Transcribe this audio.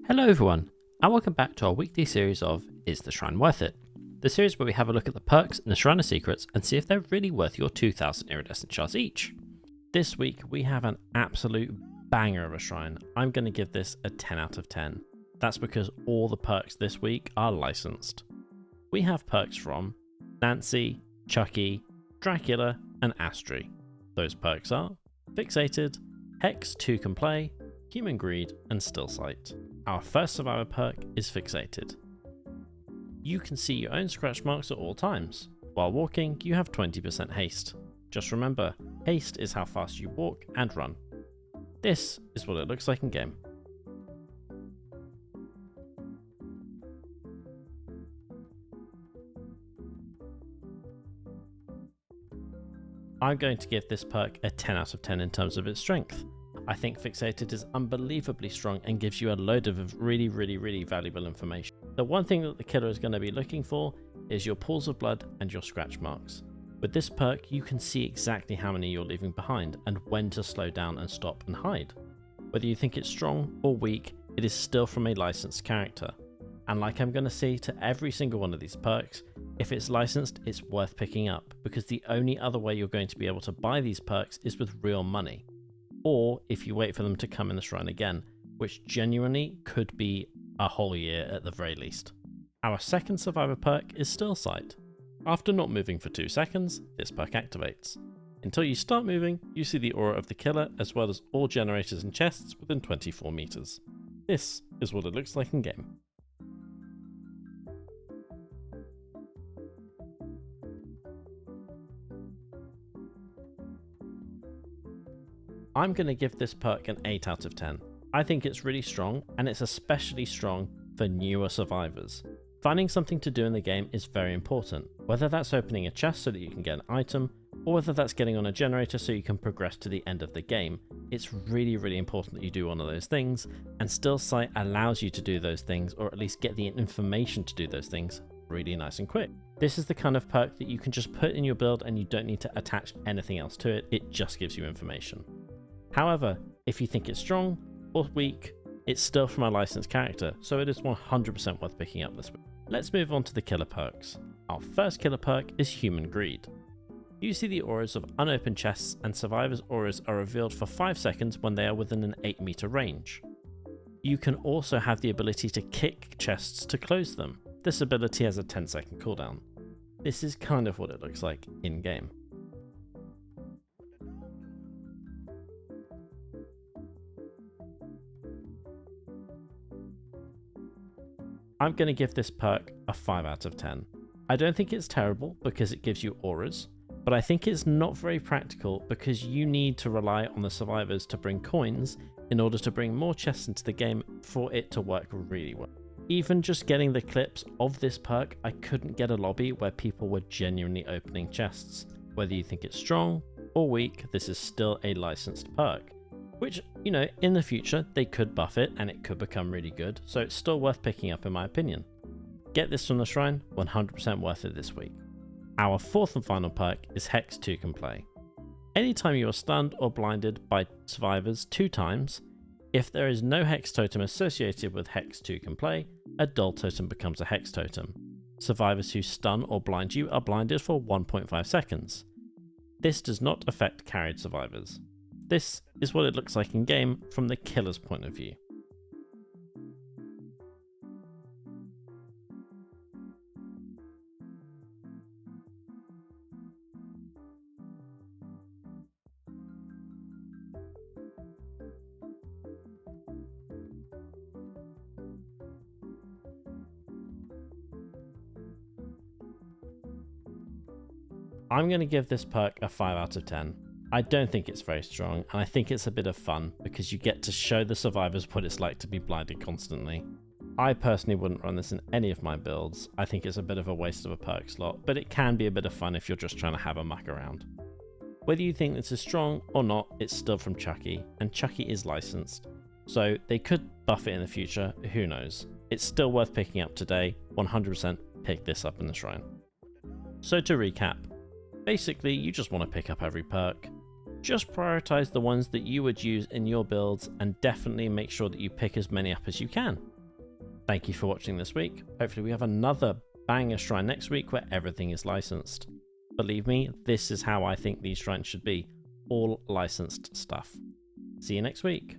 Hello everyone, and welcome back to our weekly series of Is the Shrine Worth It? The series where we have a look at the perks and the Shrine of Secrets and see if they're really worth your 2000 iridescent shards each. This week we have an absolute banger of a shrine. I'm going to give this a 10 out of 10. That's because all the perks this week are licensed. We have perks from Nancy, Chucky, Dracula and Astri. Those perks are Fixated, Hex 2 Can Play, Human Greed and Still Sight. Our first survivor perk is Fixated. You can see your own scratch marks at all times. While walking, you have 20% haste. Just remember, haste is how fast you walk and run. This is what it looks like in game. I'm going to give this perk a 10 out of 10 in terms of its strength. I think Fixated is unbelievably strong and gives you a load of really valuable information. The one thing that the killer is going to be looking for is your pools of blood and your scratch marks. With this perk, you can see exactly how many you're leaving behind and when to slow down and stop and hide. Whether you think it's strong or weak, it is still from a licensed character. And like I'm going to say to every single one of these perks, if it's licensed, it's worth picking up because the only other way you're going to be able to buy these perks is with real money. Or if you wait for them to come in the shrine again, which genuinely could be a whole year at the very least. Our second survivor perk is Still Sight. After not moving for 2 seconds, this perk activates. Until you start moving, you see the aura of the killer as well as all generators and chests within 24 meters. This is what it looks like in game. I'm going to give this perk an 8 out of 10. I think it's really strong, and it's especially strong for newer survivors. Finding something to do in the game is very important, whether that's opening a chest so that you can get an item, or whether that's getting on a generator so you can progress to the end of the game. It's really important that you do one of those things, and Still Sight allows you to do those things, or at least get the information to do those things really nice and quick. This is the kind of perk that you can just put in your build and you don't need to attach anything else to it, it just gives you information. However, if you think it's strong or weak, it's still from a licensed character, so it is 100% worth picking up this week. Let's move on to the killer perks. Our first killer perk is Human Greed. You see the auras of unopened chests, and survivors' auras are revealed for 5 seconds when they are within an 8 meter range. You can also have the ability to kick chests to close them. This ability has a 10-second cooldown. This is kind of what it looks like in game. I'm going to give this perk a 5 out of 10. I don't think it's terrible because it gives you auras, but I think it's not very practical because you need to rely on the survivors to bring coins in order to bring more chests into the game for it to work really well. Even just getting the clips of this perk, I couldn't get a lobby where people were genuinely opening chests. Whether you think it's strong or weak, this is still a licensed perk. Which, you know, in the future, they could buff it and it could become really good, so it's still worth picking up in my opinion. Get this from the shrine, 100% worth it this week. Our fourth and final perk is Hex 2 Can Play. Anytime you are stunned or blinded by survivors 2 times, if there is no Hex totem associated with Hex 2 Can Play, a dull totem becomes a Hex totem. Survivors who stun or blind you are blinded for 1.5 seconds. This does not affect carried survivors. This is what it looks like in game from the killer's point of view. I'm going to give this perk a 5 out of 10. I don't think it's very strong, and I think it's a bit of fun because you get to show the survivors what it's like to be blinded constantly. I personally wouldn't run this in any of my builds. I think it's a bit of a waste of a perk slot, but it can be a bit of fun if you're just trying to have a muck around. Whether you think this is strong or not, it's still from Chucky, and Chucky is licensed, so they could buff it in the future, who knows. It's still worth picking up today, 100% pick this up in the shrine. So to recap, basically you just want to pick up every perk. Just prioritize the ones that you would use in your builds and definitely make sure that you pick as many up as you can. Thank you for watching this week. Hopefully we have another banger shrine next week where everything is licensed. Believe me, this is how I think these shrines should be. All licensed stuff. See you next week.